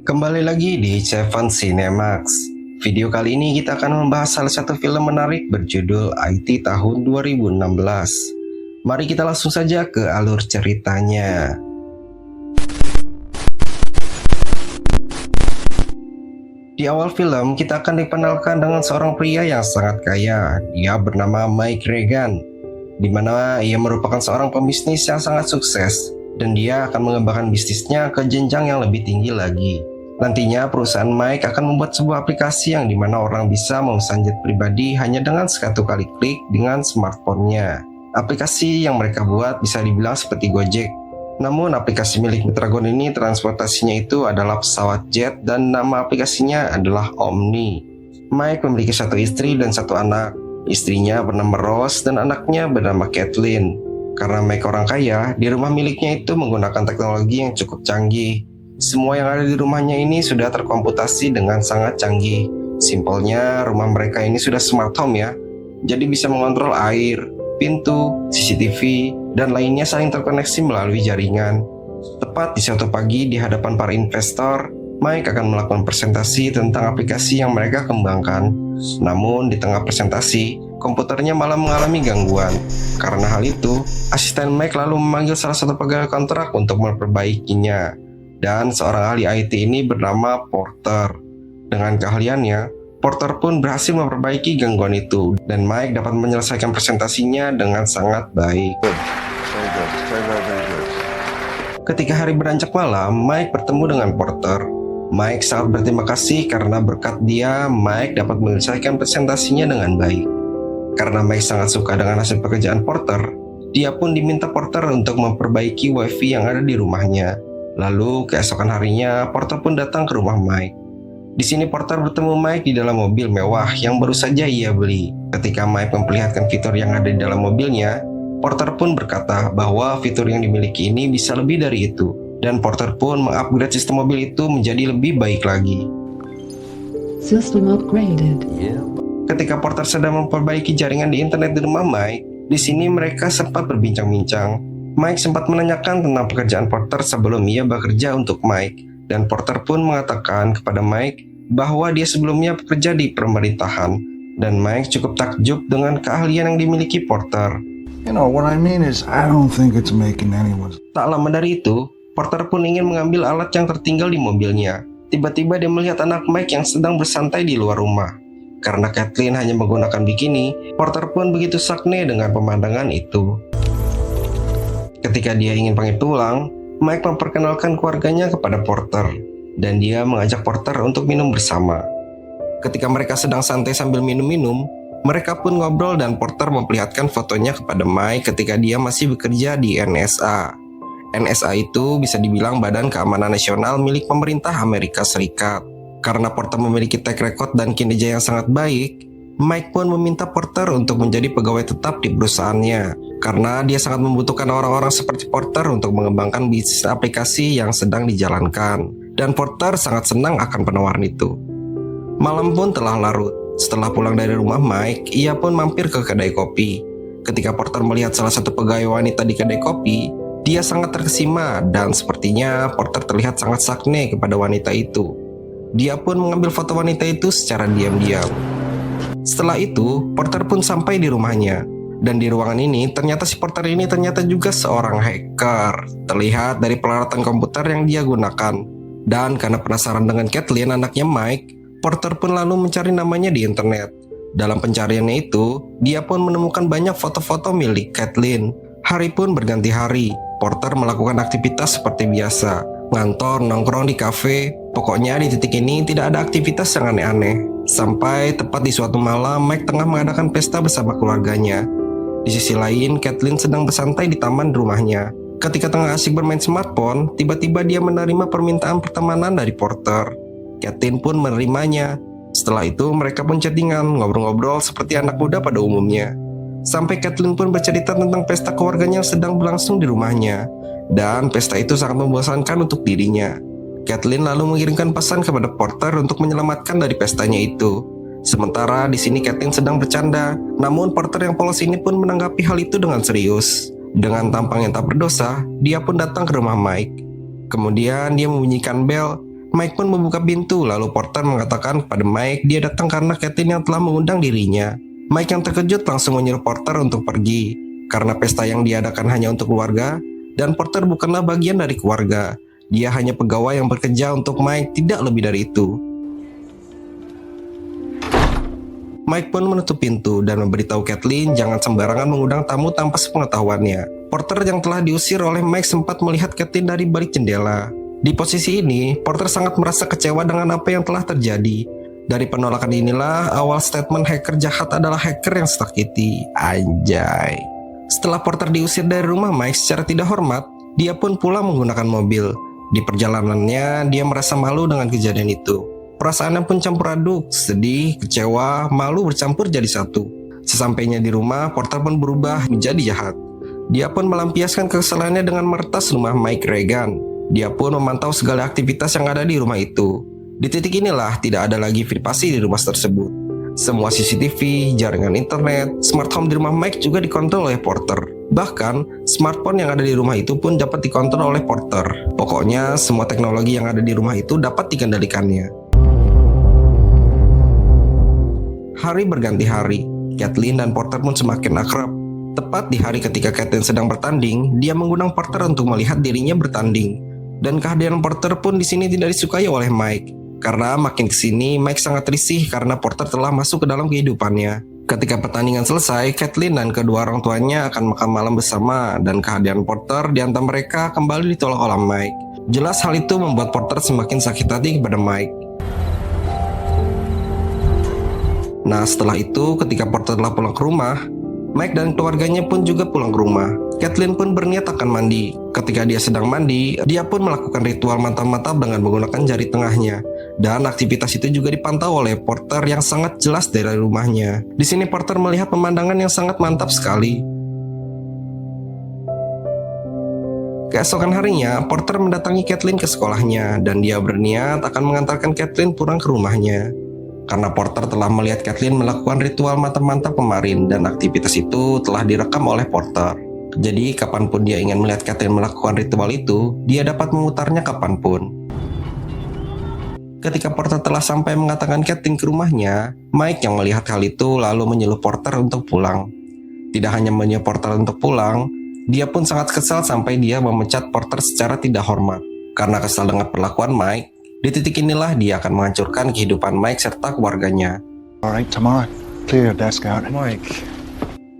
Kembali lagi di Seven Cinemax. Video kali ini kita akan membahas salah satu film menarik berjudul IT tahun 2016. Mari kita langsung saja ke alur ceritanya. Di awal film, kita akan dikenalkan dengan seorang pria yang sangat kaya. Dia bernama Mike Regan, di mana ia merupakan seorang pembisnis yang sangat sukses, dan dia akan mengembangkan bisnisnya ke jenjang yang lebih tinggi lagi. Nantinya perusahaan Mike akan membuat sebuah aplikasi yang dimana orang bisa memesan jet pribadi hanya dengan satu kali klik dengan smartphone-nya. Aplikasi yang mereka buat bisa dibilang seperti Gojek. Namun aplikasi milik Metragon ini transportasinya itu adalah pesawat jet dan nama aplikasinya adalah Omni. Mike memiliki satu istri dan satu anak. Istrinya bernama Rose dan anaknya bernama Kathleen. Karena Mike orang kaya, di rumah miliknya itu menggunakan teknologi yang cukup canggih. Semua yang ada di rumahnya ini sudah terkomputasi dengan sangat canggih. Simpelnya, rumah mereka ini sudah smart home ya. Jadi bisa mengontrol air, pintu, CCTV, dan lainnya saling terkoneksi melalui jaringan. Tepat di suatu pagi di hadapan para investor, Mike akan melakukan presentasi tentang aplikasi yang mereka kembangkan. Namun di tengah presentasi, komputernya malah mengalami gangguan. Karena hal itu, asisten Mike lalu memanggil salah satu pegawai kontrak untuk memperbaikinya. Dan seorang ahli IT ini bernama Porter. Dengan keahliannya, Porter pun berhasil memperbaiki gangguan itu, dan Mike dapat menyelesaikan presentasinya dengan sangat baik. Ketika hari beranjak malam, Mike bertemu dengan Porter. Mike sangat berterima kasih karena berkat dia, Mike dapat menyelesaikan presentasinya dengan baik. Karena Mike sangat suka dengan hasil pekerjaan Porter, dia pun diminta Porter untuk memperbaiki wifi yang ada di rumahnya. Lalu keesokan harinya, Porter pun datang ke rumah Mike. Di sini Porter bertemu Mike di dalam mobil mewah yang baru saja ia beli. Ketika Mike memperlihatkan fitur yang ada di dalam mobilnya, Porter pun berkata bahwa fitur yang dimiliki ini bisa lebih dari itu. Dan Porter pun mengupgrade sistem mobil itu menjadi lebih baik lagi. System upgraded. Ketika Porter sedang memperbaiki jaringan di internet di rumah Mike, di sini mereka sempat berbincang-bincang. Mike sempat menanyakan tentang pekerjaan Porter sebelum ia bekerja untuk Mike, dan Porter pun mengatakan kepada Mike bahwa dia sebelumnya bekerja di pemerintahan, dan Mike cukup takjub dengan keahlian yang dimiliki Porter. You know, what I mean is, I don't think it's making anyone. Tak lama dari itu, Porter pun ingin mengambil alat yang tertinggal di mobilnya. Tiba-tiba dia melihat anak Mike yang sedang bersantai di luar rumah. Karena Kathleen hanya menggunakan bikini, Porter pun begitu sakne dengan pemandangan itu. Ketika dia ingin pamit pulang, Mike memperkenalkan keluarganya kepada Porter, dan dia mengajak Porter untuk minum bersama. Ketika mereka sedang santai sambil minum-minum, mereka pun ngobrol dan Porter memperlihatkan fotonya kepada Mike ketika dia masih bekerja di NSA. NSA itu bisa dibilang Badan Keamanan Nasional milik pemerintah Amerika Serikat. Karena Porter memiliki track record dan kinerja yang sangat baik, Mike pun meminta Porter untuk menjadi pegawai tetap di perusahaannya. Karena dia sangat membutuhkan orang-orang seperti Porter untuk mengembangkan bisnis aplikasi yang sedang dijalankan. Dan Porter sangat senang akan penawaran itu. Malam pun telah larut. Setelah pulang dari rumah Mike, ia pun mampir ke kedai kopi. Ketika Porter melihat salah satu pegawai wanita di kedai kopi, dia sangat terkesima dan sepertinya Porter terlihat sangat sakne kepada wanita itu. Dia pun mengambil foto wanita itu secara diam-diam. Setelah itu, Porter pun sampai di rumahnya. Dan di ruangan ini, ternyata si Porter ini ternyata juga seorang hacker. Terlihat dari peralatan komputer yang dia gunakan. Dan karena penasaran dengan Kathleen, anaknya Mike, Porter pun lalu mencari namanya di internet. Dalam pencariannya itu, dia pun menemukan banyak foto-foto milik Kathleen. Hari pun berganti hari, Porter melakukan aktivitas seperti biasa. Ngantor, nongkrong di kafe, pokoknya di titik ini tidak ada aktivitas yang aneh-aneh. Sampai tepat di suatu malam, Mike tengah mengadakan pesta bersama keluarganya. Di sisi lain, Kathleen sedang bersantai di taman rumahnya. Ketika tengah asik bermain smartphone, tiba-tiba dia menerima permintaan pertemanan dari Porter. Kathleen pun menerimanya. Setelah itu, mereka pun chattingan, ngobrol-ngobrol seperti anak muda pada umumnya. Sampai Kathleen pun bercerita tentang pesta keluarganya yang sedang berlangsung di rumahnya. Dan pesta itu sangat membosankan untuk dirinya. Kathleen lalu mengirimkan pesan kepada Porter untuk menyelamatkan dari pestanya itu. Sementara di sini Kathleen sedang bercanda, namun Porter yang polos ini pun menanggapi hal itu dengan serius. Dengan tampang yang tak berdosa, dia pun datang ke rumah Mike. Kemudian dia membunyikan bel, Mike pun membuka pintu, lalu Porter mengatakan kepada Mike dia datang karena Kathleen yang telah mengundang dirinya. Mike yang terkejut langsung menyuruh Porter untuk pergi, karena pesta yang diadakan hanya untuk keluarga, dan Porter bukanlah bagian dari keluarga. Dia hanya pegawai yang bekerja untuk Mike, tidak lebih dari itu. Mike pun menutup pintu dan memberitahu Kathleen jangan sembarangan mengundang tamu tanpa sepengetahuannya. Porter yang telah diusir oleh Mike sempat melihat Kathleen dari balik jendela. Di posisi ini, Porter sangat merasa kecewa dengan apa yang telah terjadi. Dari penolakan inilah awal statement hacker jahat adalah hacker yang sakiti. Anjay. Setelah Porter diusir dari rumah Mike secara tidak hormat, dia pun pulang menggunakan mobil. Di perjalanannya, dia merasa malu dengan kejadian itu. Perasaannya pun campur aduk, sedih, kecewa, malu bercampur jadi satu. Sesampainya di rumah, Porter pun berubah menjadi jahat. Dia pun melampiaskan kekesalannya dengan meretas rumah Mike Regan. Dia pun memantau segala aktivitas yang ada di rumah itu. Di titik inilah tidak ada lagi privasi di rumah tersebut. Semua CCTV, jaringan internet, smart home di rumah Mike juga dikontrol oleh Porter. Bahkan, smartphone yang ada di rumah itu pun dapat dikontrol oleh Porter. Pokoknya, semua teknologi yang ada di rumah itu dapat dikendalikannya. Hari berganti hari, Kathleen dan Porter pun semakin akrab. Tepat di hari ketika Kathleen sedang bertanding, dia mengundang Porter untuk melihat dirinya bertanding. Dan kehadiran Porter pun di sini tidak disukai oleh Mike. Karena makin kesini, Mike sangat risih karena Porter telah masuk ke dalam kehidupannya. Ketika pertandingan selesai, Kathleen dan kedua orang tuanya akan makan malam bersama, dan kehadiran Porter di antara mereka kembali ditolak oleh Mike. Jelas hal itu membuat Porter semakin sakit hati kepada Mike. Nah, setelah itu, ketika Porter telah pulang ke rumah, Mike dan keluarganya pun juga pulang ke rumah. Kathleen pun berniat akan mandi. Ketika dia sedang mandi, dia pun melakukan ritual mantap-mantap dengan menggunakan jari tengahnya. Dan aktivitas itu juga dipantau oleh Porter yang sangat jelas dari rumahnya. Di sini Porter melihat pemandangan yang sangat mantap sekali. Keesokan harinya, Porter mendatangi Kathleen ke sekolahnya dan dia berniat akan mengantarkan Kathleen pulang ke rumahnya. Karena Porter telah melihat Kathleen melakukan ritual mantap-mantap kemarin dan aktivitas itu telah direkam oleh Porter. Jadi kapanpun dia ingin melihat Kathleen melakukan ritual itu, dia dapat memutarnya kapanpun. Ketika Porter telah sampai mengatakan Kathleen ke rumahnya, Mike yang melihat hal itu lalu menyuruh Porter untuk pulang. Tidak hanya menyuruh Porter untuk pulang, dia pun sangat kesal sampai dia memecat Porter secara tidak hormat. Karena kesal dengan perlakuan Mike, di titik inilah dia akan menghancurkan kehidupan Mike serta keluarganya. Alright, tomorrow, clear your desk out. Mike.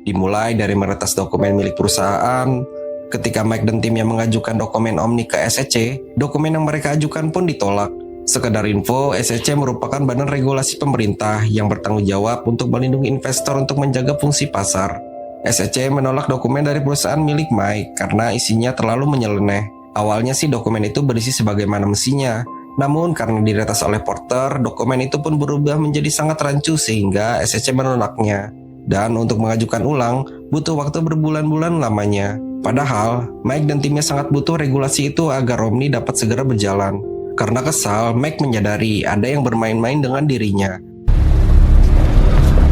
Dimulai dari meretas dokumen milik perusahaan. Ketika Mike dan timnya mengajukan dokumen Omni ke SEC, dokumen yang mereka ajukan pun ditolak. Sekedar info, SEC merupakan badan regulasi pemerintah yang bertanggung jawab untuk melindungi investor untuk menjaga fungsi pasar. SEC menolak dokumen dari perusahaan milik Mike karena isinya terlalu menyeleneh. Awalnya sih dokumen itu berisi sebagaimana mestinya, namun karena diretas oleh Porter, dokumen itu pun berubah menjadi sangat rancu sehingga SEC menolaknya. Dan untuk mengajukan ulang, butuh waktu berbulan-bulan lamanya. Padahal, Mike dan timnya sangat butuh regulasi itu agar Omni dapat segera berjalan. Karena kesal, Mike menyadari ada yang bermain-main dengan dirinya.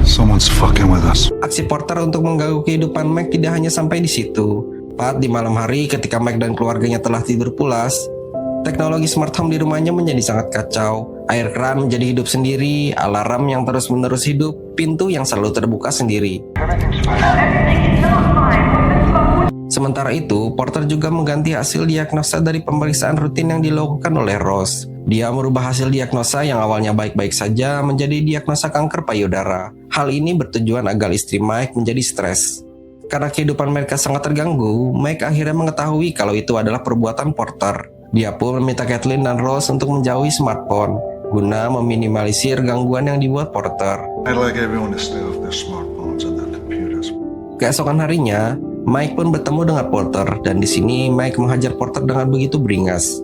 Someone's fucking with us. Aksi Porter untuk mengganggu kehidupan Mike tidak hanya sampai di situ. Tepat di malam hari ketika Mike dan keluarganya telah tidur pulas, teknologi smart home di rumahnya menjadi sangat kacau. Air keran menjadi hidup sendiri, alarm yang terus-menerus hidup, pintu yang selalu terbuka sendiri. Sementara itu, Porter juga mengganti hasil diagnosa dari pemeriksaan rutin yang dilakukan oleh Ross. Dia merubah hasil diagnosa yang awalnya baik-baik saja menjadi diagnosa kanker payudara. Hal ini bertujuan agar istri Mike menjadi stres. Karena kehidupan mereka sangat terganggu, Mike akhirnya mengetahui kalau itu adalah perbuatan Porter. Dia pun meminta Kathleen dan Ross untuk menjauhi smartphone, guna meminimalisir gangguan yang dibuat Porter. I'd like everyone to stay off their smartphones and their computers. Keesokan harinya, Mike pun bertemu dengan Porter dan di sini Mike menghajar Porter dengan begitu beringas.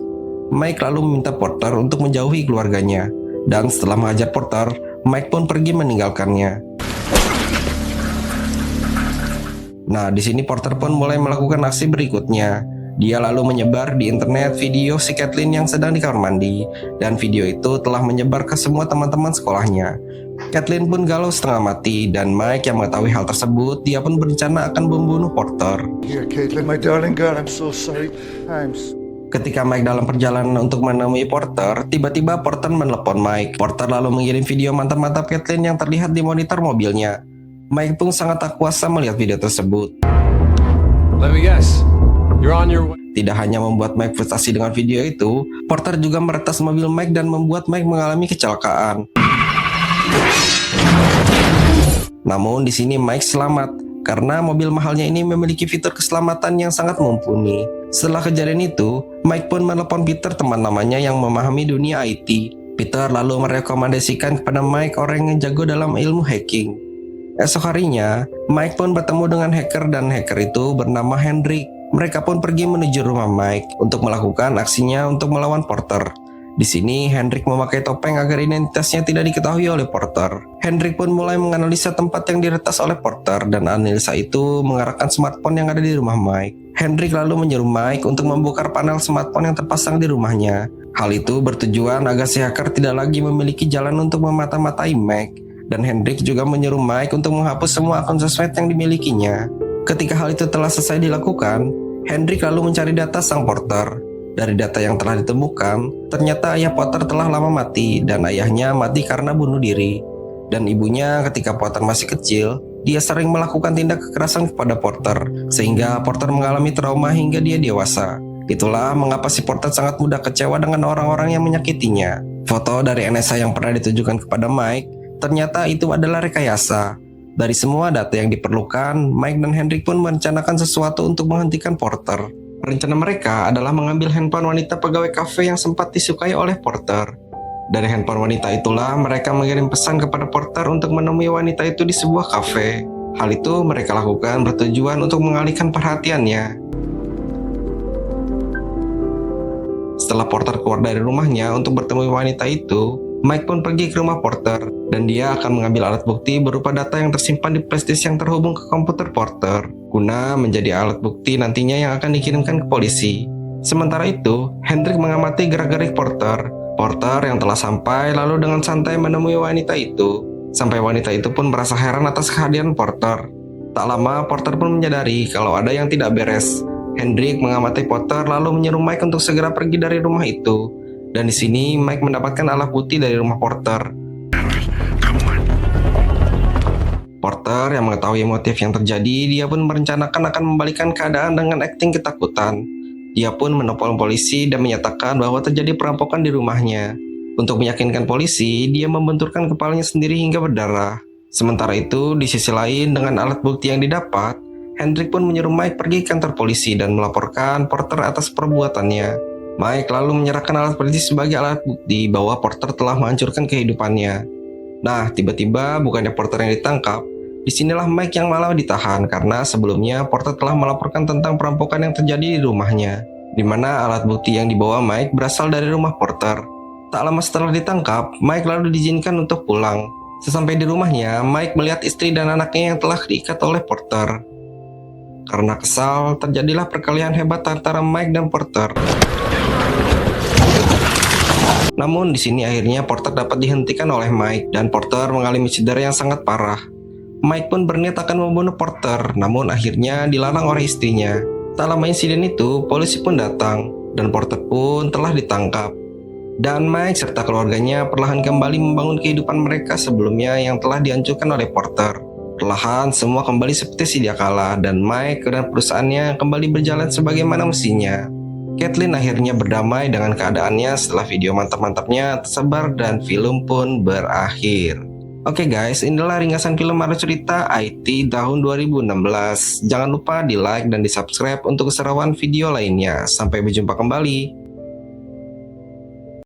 Mike lalu meminta Porter untuk menjauhi keluarganya dan setelah menghajar Porter, Mike pun pergi meninggalkannya. Nah, di sini Porter pun mulai melakukan aksi berikutnya. Dia lalu menyebar di internet video si Kathleen yang sedang di kamar mandi, dan video itu telah menyebar ke semua teman-teman sekolahnya. Kathleen pun galau setengah mati, dan Mike yang mengetahui hal tersebut, dia pun berencana akan membunuh Porter. Here, Caitlin, my darling girl, I'm so sorry. Ketika Mike dalam perjalanan untuk menemui Porter, tiba-tiba Porter menelepon Mike. Porter lalu mengirim video mantap-mantap Caitlin yang terlihat di monitor mobilnya. Mike pun sangat tak kuasa melihat video tersebut. Let me guess. You're on your way. Tidak hanya membuat Mike frustasi dengan video itu, Porter juga meretas mobil Mike dan membuat Mike mengalami kecelakaan. Namun di sini Mike selamat karena mobil mahalnya ini memiliki fitur keselamatan yang sangat mumpuni. Setelah kejadian itu, Mike pun menelepon Peter, teman lamanya yang memahami dunia IT. Peter lalu merekomendasikan kepada Mike orang yang jago dalam ilmu hacking. Esok harinya, Mike pun bertemu dengan hacker dan hacker itu bernama Hendrik. Mereka pun pergi menuju rumah Mike untuk melakukan aksinya untuk melawan Porter. Di sini, Hendrik memakai topeng agar identitasnya tidak diketahui oleh Porter. Hendrik pun mulai menganalisa tempat yang diretas oleh Porter dan analisa itu mengarahkan smartphone yang ada di rumah Mike. Hendrik lalu menyuruh Mike untuk membongkar panel smartphone yang terpasang di rumahnya. Hal itu bertujuan agar si hacker tidak lagi memiliki jalan untuk memata-matai Mike. Dan Hendrik juga menyuruh Mike untuk menghapus semua akun sosmed yang dimilikinya. Ketika hal itu telah selesai dilakukan, Hendrik lalu mencari data sang Porter. Dari data yang telah ditemukan, ternyata ayah Porter telah lama mati dan ayahnya mati karena bunuh diri. Dan ibunya ketika Porter masih kecil, dia sering melakukan tindak kekerasan kepada Porter, sehingga Porter mengalami trauma hingga dia dewasa. Itulah mengapa si Porter sangat mudah kecewa dengan orang-orang yang menyakitinya. Foto dari NSA yang pernah ditujukan kepada Mike, ternyata itu adalah rekayasa. Dari semua data yang diperlukan, Mike dan Hendrik pun merencanakan sesuatu untuk menghentikan Porter. Rencana mereka adalah mengambil handphone wanita pegawai kafe yang sempat disukai oleh Porter. Dari handphone wanita itulah mereka mengirim pesan kepada Porter untuk menemui wanita itu di sebuah kafe. Hal itu mereka lakukan bertujuan untuk mengalihkan perhatiannya. Setelah Porter keluar dari rumahnya untuk bertemu wanita itu, Mike pun pergi ke rumah Porter dan dia akan mengambil alat bukti berupa data yang tersimpan di flashdisk yang terhubung ke komputer Porter guna menjadi alat bukti nantinya yang akan dikirimkan ke polisi. Sementara itu, Hendrik mengamati gerak-gerik Porter. Porter yang telah sampai lalu dengan santai menemui wanita itu. Sampai wanita itu pun merasa heran atas kehadiran Porter. Tak lama, Porter pun menyadari kalau ada yang tidak beres. Hendrik mengamati Porter lalu menyuruh Mike untuk segera pergi dari rumah itu. Dan di sini Mike mendapatkan alat bukti dari rumah Porter. Porter yang mengetahui motif yang terjadi, dia pun merencanakan akan membalikan keadaan dengan akting ketakutan. Dia pun menelpon polisi dan menyatakan bahwa terjadi perampokan di rumahnya. Untuk meyakinkan polisi, dia membenturkan kepalanya sendiri hingga berdarah. Sementara itu, di sisi lain dengan alat bukti yang didapat, Hendrik pun menyuruh Mike pergi ke kantor polisi dan melaporkan Porter atas perbuatannya. Mike lalu menyerahkan alat polisi sebagai alat bukti bahwa Porter telah menghancurkan kehidupannya. Nah, tiba-tiba bukannya Porter yang ditangkap, disinilah Mike yang malah ditahan karena sebelumnya Porter telah melaporkan tentang perampokan yang terjadi di rumahnya, di mana alat bukti yang dibawa Mike berasal dari rumah Porter. Tak lama setelah ditangkap, Mike lalu diizinkan untuk pulang. Sesampai di rumahnya, Mike melihat istri dan anaknya yang telah diikat oleh Porter. Karena kesal, terjadilah perkelahian hebat antara Mike dan Porter. Namun di sini akhirnya Porter dapat dihentikan oleh Mike dan Porter mengalami cedera yang sangat parah. Mike pun berniat akan membunuh Porter, namun akhirnya dilarang oleh istrinya. Tak lama insiden itu, polisi pun datang dan Porter pun telah ditangkap. Dan Mike serta keluarganya perlahan kembali membangun kehidupan mereka sebelumnya yang telah dihancurkan oleh Porter. Perlahan semua kembali seperti sedia kala dan Mike dan perusahaannya kembali berjalan sebagaimana mestinya. Caitlin akhirnya berdamai dengan keadaannya setelah video mantap-mantapnya tersebar dan film pun berakhir. Oke guys, inilah ringkasan film Alur Cerita IT tahun 2016. Jangan lupa di like dan di subscribe untuk keseruan video lainnya. Sampai berjumpa kembali.